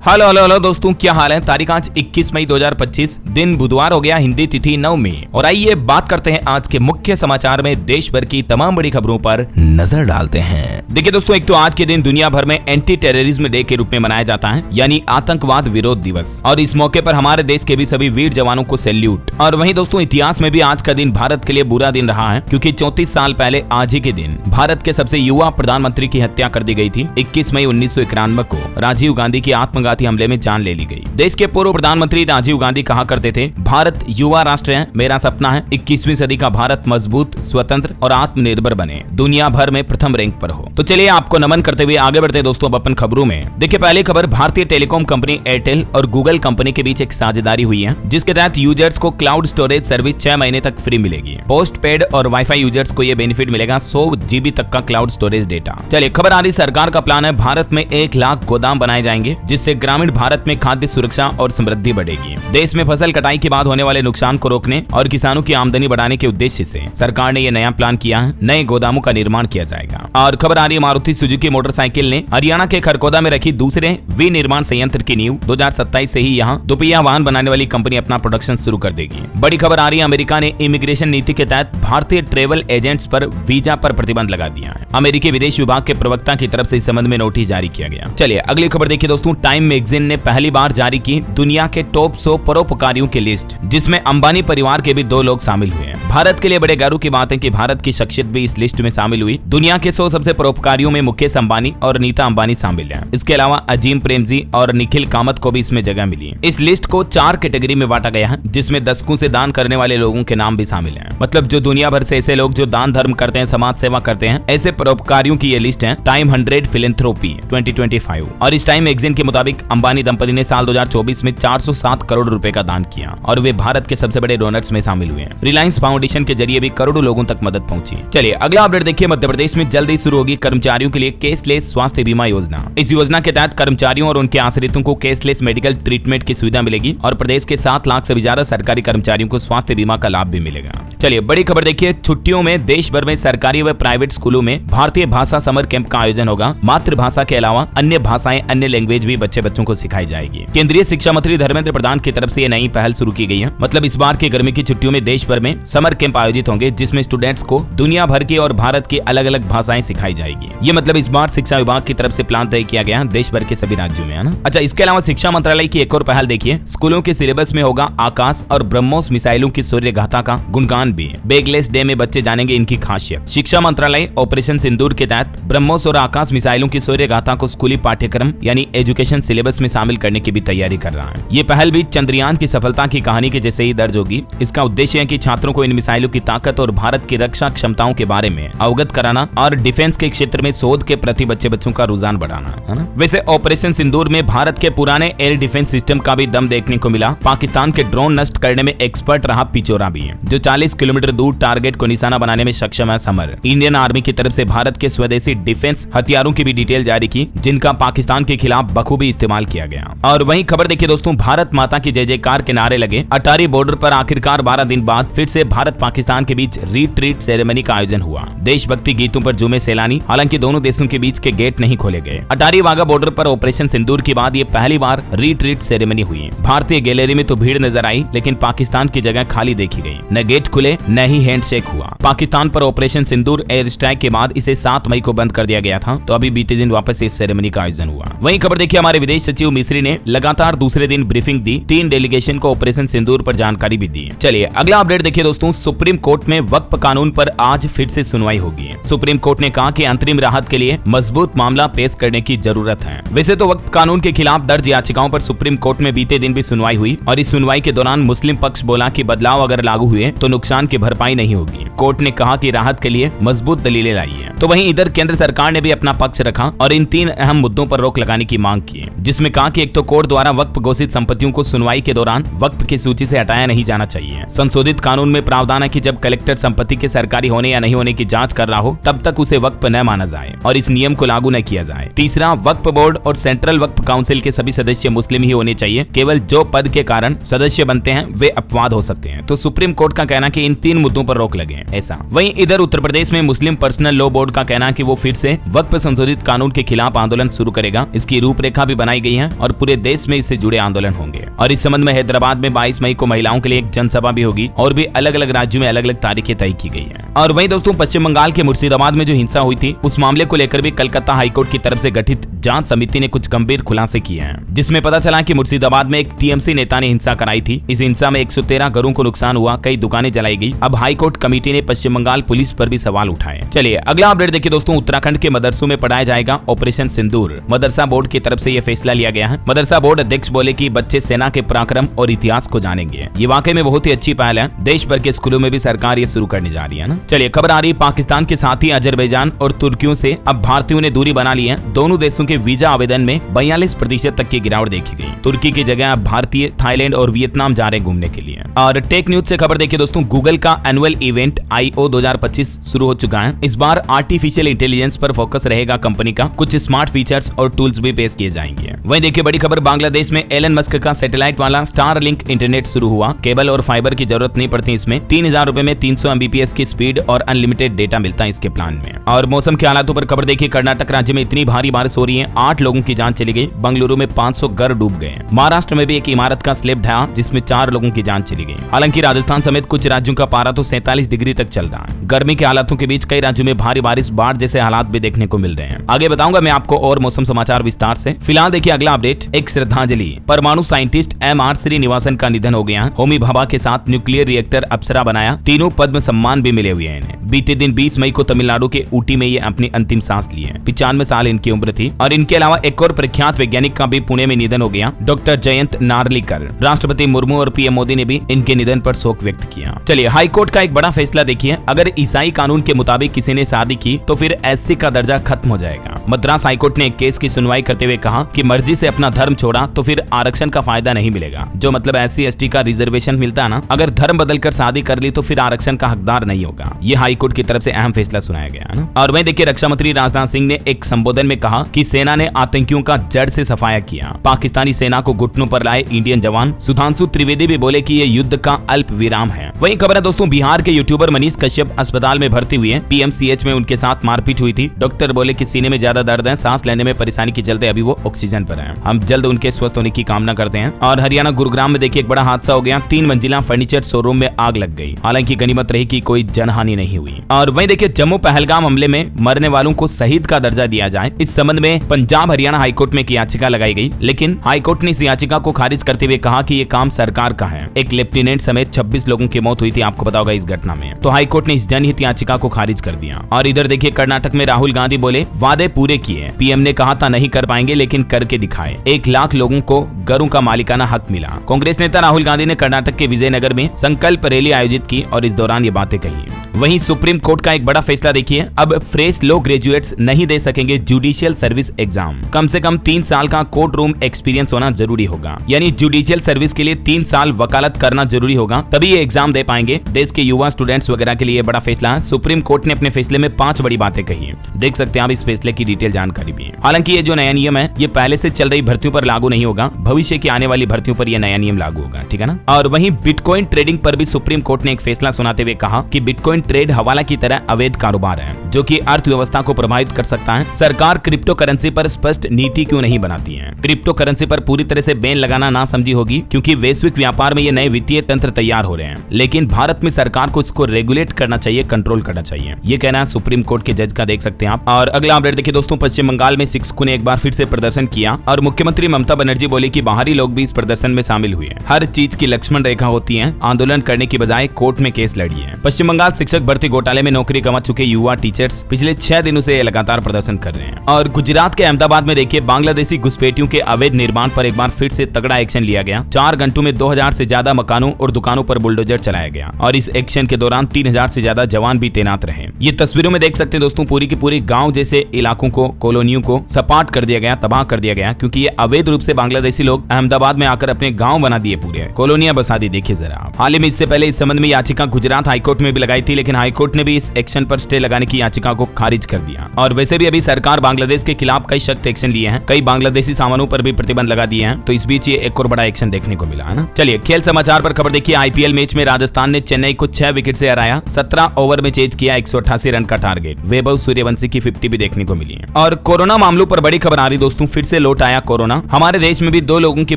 Hello hello hello दोस्तों, क्या हाल है। तारीख आज 21 मई 2025, दिन बुधवार हो गया, हिंदी तिथि 9 मई। और आइए बात करते हैं आज के मुख्य समाचार में देश भर की तमाम बड़ी खबरों पर नजर डालते हैं। देखिए दोस्तों, एक तो आज के दिन दुनिया भर में एंटी टेररिज्म डे के रूप में मनाया जाता है, यानी आतंकवाद विरोध दिवस। और इस मौके पर हमारे देश के भी सभी वीर जवानों को सैल्यूट। और वहीं दोस्तों, इतिहास में भी आज का दिन भारत के लिए बुरा दिन रहा है, क्योंकि 34 साल पहले आज ही के दिन भारत के सबसे युवा प्रधानमंत्री की हत्या कर दी गई थी। 21 मई 1991 को राजीव गांधी की आत्मघाती हमले में जान ले ली गई। देश के पूर्व प्रधानमंत्री राजीव गांधी कहा करते थे, भारत युवा राष्ट्र है, मेरा सपना है 21वीं सदी का भारत मजबूत, स्वतंत्र और आत्मनिर्भर बने, दुनिया भर में प्रथम रैंक पर हो। तो चलिए आपको नमन करते हुए आगे बढ़ते दोस्तों अब अपन खबरों में। देखिए पहली खबर, भारतीय टेलीकॉम कंपनी एयरटेल और गूगल कंपनी के बीच एक साझेदारी हुई है, जिसके तहत यूजर्स को क्लाउड स्टोरेज सर्विस 6 महीने तक फ्री मिलेगी। पोस्ट पेड और वाईफाई यूजर्स को यह बेनिफिट मिलेगा 100 GB तक का क्लाउड स्टोरेज डेटा। चलिए खबर आ रही, सरकार का प्लान है भारत में 1 लाख गोदाम बनाए जाएंगे, जिससे ग्रामीण भारत में खाद्य सुरक्षा और समृद्धि बढ़ेगी। देश में फसल कटाई के बाद होने वाले नुकसान को रोकने और किसानों की आमदनी बढ़ाने के उद्देश्य से सरकार ने यह नया प्लान किया है। नए गोदामों का निर्माण किया जाएगा। और खबर आ रही है, मारुति सुजुकी मोटरसाइकिल ने हरियाणा के खरगोदा में रखी दूसरे विनिर्माण संयंत्र की नींव। 2027 से ही यहाँ दुपहिया वाहन बनाने वाली कंपनी अपना प्रोडक्शन शुरू कर देगी। बड़ी खबर आ रही है, अमेरिका ने इमिग्रेशन नीति के तहत भारतीय ट्रेवल एजेंट्स पर वीजा पर प्रतिबंध लगा दिया है। अमेरिकी विदेश विभाग के प्रवक्ता की तरफ से इस संबंध में नोटिस जारी किया गया। चलिए अगली खबर देखिए दोस्तों, टाइम मैगजीन ने पहली बार जारी की दुनिया के टॉप 100 परोपकारियों की लिस्ट, जिसमें अंबानी परिवार के भी 2 लोग शामिल हुए हैं। भारत के लिए बड़े गर्व की बात है कि भारत की शख्सियत भी इस लिस्ट में शामिल हुई। दुनिया के 100 सबसे परोपकारियों में मुकेश अंबानी और नीता अंबानी शामिल हैं। इसके अलावा अजीम प्रेमजी और निखिल कामत को भी इसमें जगह मिली है। इस लिस्ट को 4 कैटेगरी में बांटा गया है, जिसमें दशकों से दान करने वाले लोगों के नाम भी शामिल हैं। मतलब जो दुनिया भर से ऐसे लोग जो दान धर्म करते हैं, समाज सेवा करते हैं, ऐसे परोपकारियों की ये लिस्ट है टाइम 100 फिलैंथ्रोपी 2025। और इस टाइम मैगजीन के मुताबिक अंबानी दंपति ने साल 2024 में 407 करोड़ रुपए का दान किया और वे भारत के सबसे बड़े डोनर्स में शामिल हुए हैं। रिलायंस फाउंडेशन के जरिए भी करोड़ों लोगों तक मदद पहुंची। चलिए अगला अपडेट देखिए, मध्य प्रदेश में जल्द ही शुरू होगी कर्मचारियों के लिए कैशलेस स्वास्थ्य बीमा योजना। इस योजना के तहत कर्मचारियों और उनके आश्रितों को कैशलेस मेडिकल ट्रीटमेंट की सुविधा मिलेगी और प्रदेश के 7 लाख से भी ज्यादा सरकारी कर्मचारियों को स्वास्थ्य बीमा का लाभ भी मिलेगा। चलिए बड़ी खबर देखिए, छुट्टियों में देश भर में सरकारी व प्राइवेट स्कूलों में भारतीय भाषा समर कैंप का आयोजन होगा। मातृभाषा के अलावा अन्य भाषाएं, अन्य लैंग्वेज भी बच्चों को सिखाई जाएगी। केंद्रीय शिक्षा मंत्री धर्मेंद्र प्रधान की तरफ से ये नई पहल शुरू की गई है। मतलब इस बार की गर्मी की छुट्टियों में देश भर में समर कैंप आयोजित होंगे, जिसमें स्टूडेंट्स को दुनिया भर की और भारत की अलग अलग भाषाएं सिखाई जाएगी। ये मतलब इस बार शिक्षा विभाग की तरफ से प्लान तय किया गया है देश भर के सभी राज्यों में, है ना। अच्छा, इसके अलावा शिक्षा मंत्रालय की एक और पहल देखिए, स्कूलों के सिलेबस में होगा आकाश और ब्रह्मोस मिसाइलों की सूर्य गाथा का गुणगान भी। बैगलेस डे में बच्चे जानेंगे इनकी खासियत। शिक्षा मंत्रालय ऑपरेशन सिंदूर के तहत ब्रह्मोस और आकाश मिसाइलों की सूर्य गाथा को स्कूली पाठ्यक्रम यानी एजुकेशन सिलेबस में शामिल करने की भी तैयारी कर रहा है। ये पहल भी चंद्रयान की सफलता की कहानी के जैसे ही दर्ज होगी। इसका उद्देश्य है कि छात्रों को इन मिसाइलों की ताकत और भारत की रक्षा क्षमताओं के बारे में अवगत कराना और डिफेंस के क्षेत्र में शोध के प्रति बच्चों का रुझान बढ़ाना, है ना। वैसे ऑपरेशन सिंदूर में भारत के पुराने एयर डिफेंस सिस्टम का भी दम देखने को मिला। पाकिस्तान के ड्रोन नष्ट करने में एक्सपर्ट रहा पिचोरा भी है, जो 40 किलोमीटर दूर टारगेट को निशाना बनाने में सक्षम है। समर इंडियन आर्मी की तरफ से भारत के स्वदेशी डिफेंस हथियारों की भी डिटेल जारी की, जिनका पाकिस्तान के खिलाफ बखूबी इस्तेमाल किया गया। और वहीं खबर देखिए दोस्तों, भारत माता की जय जयकार के नारे लगे। अटारी बॉर्डर पर आखिरकार 12 दिन बाद फिर से भारत पाकिस्तान के बीच रिट्रीट सेरेमनी का आयोजन हुआ। देशभक्ति गीतों पर झूमे सैलानी। हालांकि दोनों देशों के बीच के गेट नहीं खोले गए। अटारी वाघा बॉर्डर पर ऑपरेशन सिंदूर के बाद ये पहली बार रिट्रीट सेरेमनी हुई। भारतीय गैलरी में तो भीड़ नजर आई, लेकिन पाकिस्तान की जगह खाली देखी गई। न गेट खुले न ही हैंडशेक हुआ। पाकिस्तान पर ऑपरेशन सिंदूर एयर स्ट्राइक के बाद इसे 7 मई को बंद कर दिया गया था, तो अभी बीते दिन वापस इस सेरेमनी का आयोजन हुआ। वहीं खबर देखिए, हमारे विदेश सचिव मिस्री ने लगातार दूसरे दिन ब्रीफिंग दी। 3 डेलीगेशन को ऑपरेशन सिंदूर पर जानकारी भी दी। चलिए अगला अपडेट देखिए दोस्तों, सुप्रीम कोर्ट में वक्फ कानून पर आज फिर से सुनवाई होगी। सुप्रीम कोर्ट ने कहा कि अंतरिम राहत के लिए मजबूत मामला पेश करने की जरूरत है। वैसे तो वक्फ कानून के खिलाफ दर्ज याचिकाओं पर सुप्रीम कोर्ट में बीते दिन भी सुनवाई हुई और इस सुनवाई के दौरान मुस्लिम पक्ष बोला कि बदलाव अगर लागू हुए तो नुकसान की भरपाई नहीं होगी। कोर्ट ने कहा कि राहत के लिए मजबूत दलीलें लाई है। तो वहीं इधर केंद्र सरकार ने भी अपना पक्ष रखा और इन 3 अहम मुद्दों पर रोक लगाने की मांग की, जिसमें कहा कि एक तो कोर्ट द्वारा वक्फ घोषित संपत्तियों को सुनवाई के दौरान वक्फ की सूची से हटाया नहीं जाना चाहिए। संशोधित कानून में प्रावधान है कि जब कलेक्टर संपत्ति के सरकारी होने या नहीं होने की जांच कर रहा हो, तब तक उसे वक्फ न माना जाए और इस नियम को लागू न किया जाए। तीसरा, वक्फ बोर्ड और सेंट्रल वक्फ काउंसिल के सभी सदस्य मुस्लिम ही होने चाहिए। केवल जो पद के कारण सदस्य बनते हैं वे अपवाद हो सकते हैं। तो सुप्रीम कोर्ट का कहना कि इन 3 मुद्दों पर रोक लगे ऐसा। वहीं इधर उत्तर प्रदेश में मुस्लिम पर्सनल लॉ बोर्ड का कहना कि वो फिर से वक्फ संशोधित कानून के खिलाफ आंदोलन शुरू करेगा। इसकी रूपरेखा भी बनाई बनाई गई है और पूरे देश में इससे जुड़े आंदोलन होंगे। और इस संबंध में हैदराबाद में 22 मई को महिलाओं के लिए एक जनसभा भी होगी और भी अलग अलग राज्यों में अलग अलग तारीखें तय की गई है। और वहीं दोस्तों पश्चिम बंगाल के मुर्शिदाबाद में जो हिंसा हुई थी उस मामले को लेकर भी कलकत्ता हाईकोर्ट की तरफ से गठित जांच समिति ने कुछ गंभीर खुलासे किए हैं, जिसमें पता चला कि मुर्शिदाबाद में एक टीएमसी नेता ने हिंसा कराई थी। इस हिंसा में 113 घरों को नुकसान हुआ, कई दुकानें जलाई गई। अब हाईकोर्ट कमेटी ने पश्चिम बंगाल पुलिस पर भी सवाल उठाए। चलिए अगला अपडेट देखिए दोस्तों, उत्तराखंड के मदरसों में पढ़ाया जाएगा ऑपरेशन सिंदूर। मदरसा बोर्ड की तरफ से यह फैसला लिया गया है। मदरसा बोर्ड अध्यक्ष बोले कि बच्चे सेना के पराक्रम और इतिहास को जानेंगे। ये वाकई में बहुत ही अच्छी पहल है। देश भर के स्कूलों में भी सरकार ये शुरू करने जा रही है ना। चलिए खबर आ रही है पाकिस्तान के साथ ही अजरबैजान और तुर्कियों से अब भारतीयों ने दूरी बना ली है। दोनों देशों के वीजा आवेदन में 42% तक की गिरावट देखी गई। तुर्की की जगह अब भारतीय थाईलैंड और वियतनाम जा रहे घूमने के लिए। और टेक न्यूज से खबर देखिए दोस्तों, गूगल का एनुअल इवेंट I/O 2025 शुरू हो चुका है। इस बार आर्टिफिशियल इंटेलिजेंस पर फोकस रहेगा। कंपनी का कुछ स्मार्ट फीचर्स और टूल्स भी पेश किए जाएंगे। वहीं देखिए बड़ी खबर, बांग्लादेश में एलन मस्क का सैटेलाइट वाला स्टारलिंक इंटरनेट शुरू हुआ। केबल और फाइबर की जरूरत नहीं पड़ती इसमें। 3000 रुपए में 300 MBPS की स्पीड और अनलिमिटेड डेटा मिलता है इसके प्लान में। और मौसम के हालातों पर खबर देखिए, कर्नाटक राज्य में इतनी भारी बारिश हो रही है 8 लोगों की जान चली गई। बंगलुरु में 500 घर डूब गए। महाराष्ट्र में भी एक इमारत का स्लैब ढहा जिसमें 4 लोगों की जान चली गई। हालांकि राजस्थान समेत कुछ राज्यों का पारा तो 47 डिग्री तक चल रहा है। गर्मी के हालातों के बीच कई राज्यों में भारी बारिश, बाढ़ जैसे हालात भी देखने को मिल रहे हैं। आगे बताऊंगा मैं आपको और मौसम समाचार विस्तार से। फिलहाल देखिए अगला अपडेट, एक श्रद्धांजलि। परमाणु साइंटिस्ट MR श्रीनिवासन का निधन हो गया। होमी भाभा के साथ न्यूक्लियर रिएक्टर अप्सरा बनाया। तीनों पद्म सम्मान भी मिले हुए हैं इन्हें। बीते दिन 20 मई को तमिलनाडु के ऊटी में ये अपनी अंतिम सांस लिए। 95 साल इनकी उम्र थी। और इनके अलावा एक और प्रख्यात वैज्ञानिक का भी पुणे में निधन हो गया, डॉक्टर जयंत नार्लिकर। राष्ट्रपति मुर्मू और PM मोदी ने भी इनके निधन पर शोक व्यक्त किया। चलिए हाईकोर्ट का एक बड़ा फैसला देखिए, अगर ईसाई कानून के मुताबिक किसी ने शादी की तो फिर SC का दर्जा खत्म हो जाएगा। मद्रास हाईकोर्ट ने एक केस की सुनवाई करते हुए कहा कि मर्जी से अपना धर्म छोड़ा तो फिर आरक्षण का फायदा नहीं मिलेगा। जो मतलब SC ST का रिजर्वेशन मिलता है ना, अगर धर्म बदलकर शादी कर ली तो फिर आरक्षण का हकदार नहीं होगा। ये हाईकोर्ट की तरफ से अहम फैसला सुनाया गया है ना। और वहीं देखिए रक्षा मंत्री राजनाथ सिंह ने एक संबोधन में कहा कि सेना ने आतंकियों का जड़ से सफाया किया। पाकिस्तानी सेना को घुटनों पर लाए इंडियन जवान। सुधांशु त्रिवेदी भी बोले कि ये युद्ध का अल्प विराम है। वहीं खबर है दोस्तों, बिहार के यूट्यूबर मनीष कश्यप अस्पताल में भर्ती हुए। PMCH में उनके साथ मारपीट हुई थी। डॉक्टर बोले कि सीने में ज्यादा दर्द है, सांस लेने में परेशानी के चलते अभी वो ऑक्सीजन पर है। हम जल्द उनके स्वस्थ होने की कामना करते हैं। और हरियाणा गुरुग्राम में देखिए एक बड़ा हादसा हो गया। 3 मंजिला फर्नीचर शोरूम में आग लग गई। हालांकि गनीमत रही कि कोई जनहानि नहीं हुई। और वहीं देखिए जम्मू पहलगाम हमले में मरने वालों को शहीद का दर्जा दिया जाए, इस संबंध में पंजाब हरियाणा हाईकोर्ट में एक याचिका लगाई गई। लेकिन हाईकोर्ट ने इस याचिका को खारिज करते हुए कहा कि ये काम सरकार का है। एक लेफ्टिनेंट समेत 26 लोगों की मौत हुई थी, आपको पता होगा इस घटना में। तो हाईकोर्ट ने इस जनहित याचिका को खारिज कर दिया। और इधर देखिए कर्नाटक में राहुल गांधी बोले वादे पूरे किए। PM ने कहा था नहीं कर पाएंगे लेकिन करके दिखाए। 1 लाख लोगों को घरों का मालिकाना हक मिला। कांग्रेस नेता राहुल गांधी ने कर्नाटक के विजयनगर में संकल्प रैली आयोजित की और इस दौरान ये बातें कही। वहीं सुप्रीम कोर्ट का एक बड़ा फैसला देखिए, अब फ्रेश लॉ ग्रेजुएट्स नहीं दे सकेंगे जुडिशियल सर्विस एग्जाम। कम से कम 3 साल का कोर्ट रूम एक्सपीरियंस होना जरूरी होगा। यानी जुडिशियल सर्विस के लिए 3 साल वकालत करना जरूरी होगा, तभी ये एग्जाम दे पाएंगे। देश के युवा स्टूडेंट्स वगैरह के लिए बड़ा फैसला है। सुप्रीम कोर्ट ने अपने फैसले में 5 बड़ी बातें कही है। देख सकते हैं आप इस फैसले की डिटेल जानकारी भी है। हालांकि ये जो नया नियम है ये पहले से चल रही भर्तियों पर लागू नहीं होगा, भविष्य की आने वाली भर्तियों पर यह नया नियम लागू होगा, ठीक है ना। और वहीं बिटकॉइन ट्रेडिंग पर भी सुप्रीम कोर्ट ने एक फैसला सुनाते हुए कहा कि बिटकॉइन ट्रेड हवाला की तरह अवैध कारोबार है जो कि अर्थव्यवस्था को प्रभावित कर सकता है। सरकार क्रिप्टो करेंसी पर स्पष्ट नीति क्यों नहीं बनाती है। क्रिप्टो करेंसी पर पूरी तरह से बैन लगाना ना समझी होगी क्योंकि वैश्विक व्यापार में ये नए वित्तीय तंत्र तैयार हो रहे हैं, लेकिन भारत में सरकार को इसको रेगुलेट करना चाहिए, कंट्रोल करना चाहिए। ये कहना है सुप्रीम कोर्ट के जज का, देख सकते हैं आप। और अगला अपडेट देखिए दोस्तों, पश्चिम बंगाल में शिक्षकों ने एक बार फिर से प्रदर्शन किया और मुख्यमंत्री ममता बनर्जी बोली कि बाहरी लोग भी इस प्रदर्शन में शामिल हुए। हर चीज की लक्ष्मण रेखा होती है, आंदोलन करने की बजाय कोर्ट में केस लड़ी है। पश्चिम बंगाल शिक्षक भर्ती घोटाले में नौकरी गंवा चुके युवा टीचर्स पिछले 6 दिनों से लगातार प्रदर्शन कर रहे हैं। और गुजरात के अहमदाबाद में देखिए बांग्लादेशी घुसपैठियों के अवैध निर्माण पर एक बार फिर से तगड़ा एक्शन लिया गया। 4 घंटों में 2000 से ज्यादा मकानों और दुकानों पर बुलडोजर चलाया गया और इस एक्शन के दौरान 3000 से ज्यादा जवान भी तैनात रहे। ये तस्वीरों में देख सकते हैं दोस्तों, पूरी की पूरी गांव जैसे इलाकों को, कॉलोनियों को सपाट कर दिया गया, तबाह कर दिया गया, क्योंकि ये अवैध रूप से बांग्लादेशी लोग अहमदाबाद में आकर अपने गांव बना दिए, पूरे कॉलोनियां बसा दी। देखिए जरा आप। हाल ही में इससे पहले इस संबंध में याचिका गुजरात हाईकोर्ट में भी लगाई थी, लेकिन हाईकोर्ट ने भी इस एक्शन पर स्टे लगाने की याचिका को खारिज कर दिया। और वैसे भी अभी सरकार बांग्लादेश के खिलाफ कई सख्त एक्शन लिए हैं, कई बांग्लादेशी सामानों पर भी प्रतिबंध लगा दिए हैं। तो इस बीच ये एक और बड़ा एक्शन देखने को मिला है ना। चलिए खेल समाचार पर खबर देखिए। IPL मैच में राजस्थान ने चेन्नई को 6 विकेट से हराया। 17 ओवर में चेज किया 188 रन का टारगेट। वैभव सूर्यवंशी की 50 भी देखने को मिली है। और कोरोना मामलों पर बड़ी खबर आ रही दोस्तों, फिर से लौट आया कोरोना। हमारे देश में भी 2 लोगों की